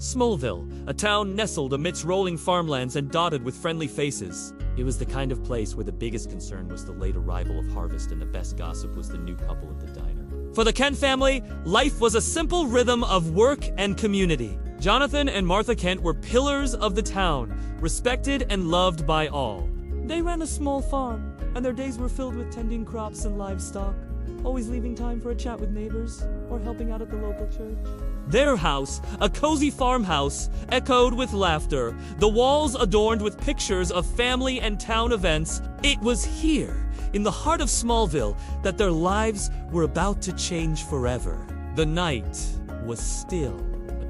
Smallville, a town nestled amidst rolling farmlands and dotted with friendly faces. It was the kind of place where the biggest concern was the late arrival of harvest and the best gossip was the new couple at the diner. For the Kent family, life was a simple rhythm of work and community. Jonathan and Martha Kent were pillars of the town, respected and loved by all. They ran a small farm, and their days were filled with tending crops and livestock, always leaving time for a chat with neighbors or helping out at the local church. Their house, a cozy farmhouse, echoed with laughter, the walls adorned with pictures of family and town events. It was here, in the heart of Smallville, that their lives were about to change forever. The night was still,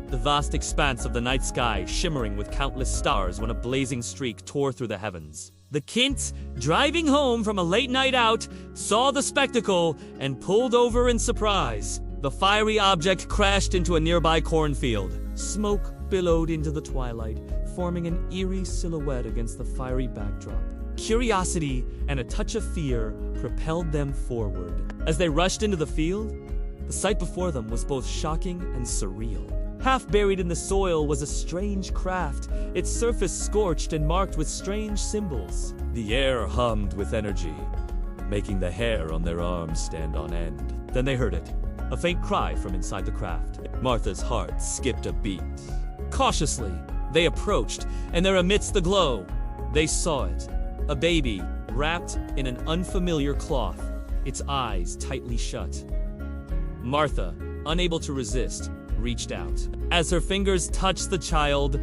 the vast expanse of the night sky shimmering with countless stars when a blazing streak tore through the heavens. The Kents, driving home from a late night out, saw the spectacle and pulled over in surprise. The fiery object crashed into a nearby cornfield. Smoke billowed into the twilight, forming an eerie silhouette against the fiery backdrop. Curiosity and a touch of fear propelled them forward. As they rushed into the field, the sight before them was both shocking and surreal. Half buried in the soil was a strange craft, its surface scorched and marked with strange symbols. The air hummed with energy, making the hair on their arms stand on end. Then they heard it. A faint cry from inside the craft. Martha's heart skipped a beat. Cautiously, they approached, and there amidst the glow, they saw it. A baby, wrapped in an unfamiliar cloth, its eyes tightly shut. Martha, unable to resist, reached out. As her fingers touched the child,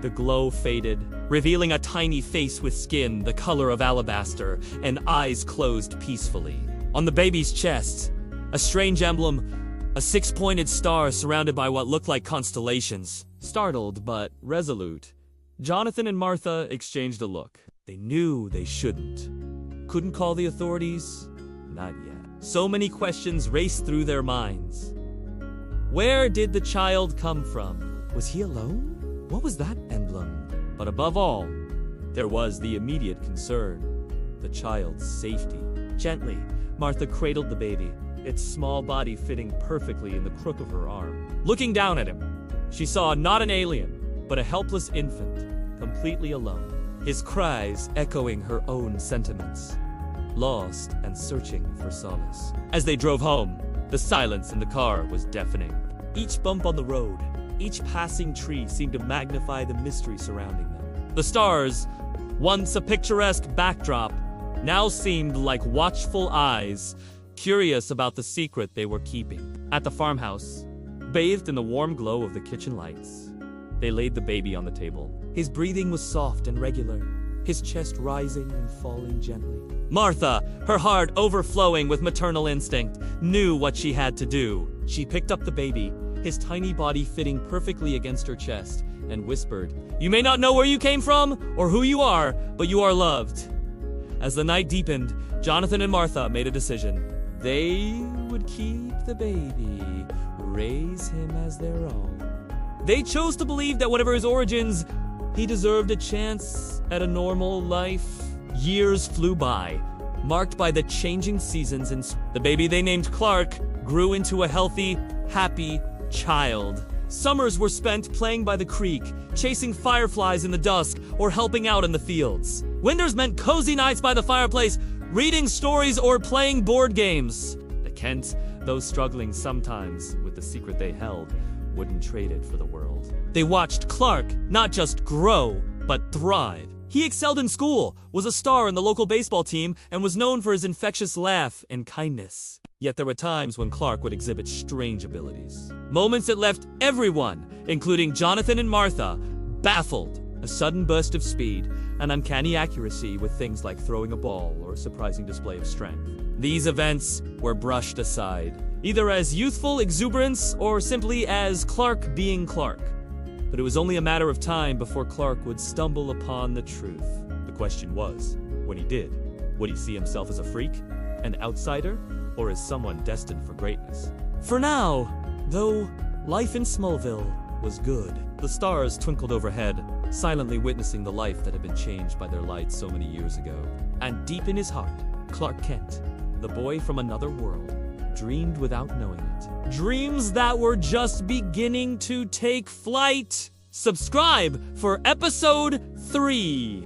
the glow faded, revealing a tiny face with skin the color of alabaster and eyes closed peacefully. On the baby's chest, a strange emblem, a six-pointed star surrounded by what looked like constellations. Startled but resolute, Jonathan and Martha exchanged a look. They knew they shouldn't. Couldn't call the authorities? Not yet. So many questions raced through their minds. Where did the child come from? Was he alone? What was that emblem? But above all, there was the immediate concern, the child's safety. Gently, Martha cradled the baby, its small body fitting perfectly in the crook of her arm. Looking down at him, she saw not an alien, but a helpless infant, completely alone, his cries echoing her own sentiments, lost and searching for solace. As they drove home, the silence in the car was deafening. Each bump on the road, each passing tree seemed to magnify the mystery surrounding them. The stars, once a picturesque backdrop, now seemed like watchful eyes, curious about the secret they were keeping. At the farmhouse, bathed in the warm glow of the kitchen lights, they laid the baby on the table. His breathing was soft and regular, his chest rising and falling gently. Martha, her heart overflowing with maternal instinct, knew what she had to do. She picked up the baby, his tiny body fitting perfectly against her chest, and whispered, "You may not know where you came from or who you are, but you are loved." As the night deepened, Jonathan and Martha made a decision. They would keep the baby, raise him as their own. They chose to believe that whatever his origins, he deserved a chance at a normal life. Years flew by, marked by the changing seasons, and the baby they named Clark grew into a healthy, happy child. Summers were spent playing by the creek, chasing fireflies in the dusk, or helping out in the fields. Winters meant cozy nights by the fireplace, reading stories or playing board games. The Kents, though struggling sometimes with the secret they held, wouldn't trade it for the world. They watched Clark not just grow, but thrive. He excelled in school, was a star in the local baseball team, and was known for his infectious laugh and kindness. Yet there were times when Clark would exhibit strange abilities. Moments that left everyone, including Jonathan and Martha, baffled. A sudden burst of speed, an uncanny accuracy with things like throwing a ball or a surprising display of strength. These events were brushed aside, either as youthful exuberance or simply as Clark being Clark. But it was only a matter of time before Clark would stumble upon the truth. The question was, when he did, would he see himself as a freak, an outsider, or as someone destined for greatness? For now, though, life in Smallville was good. The stars twinkled overhead, silently witnessing the life that had been changed by their light so many years ago. And deep in his heart, Clark Kent, the boy from another world, dreamed without knowing it. Dreams that were just beginning to take flight. Subscribe for episode 3.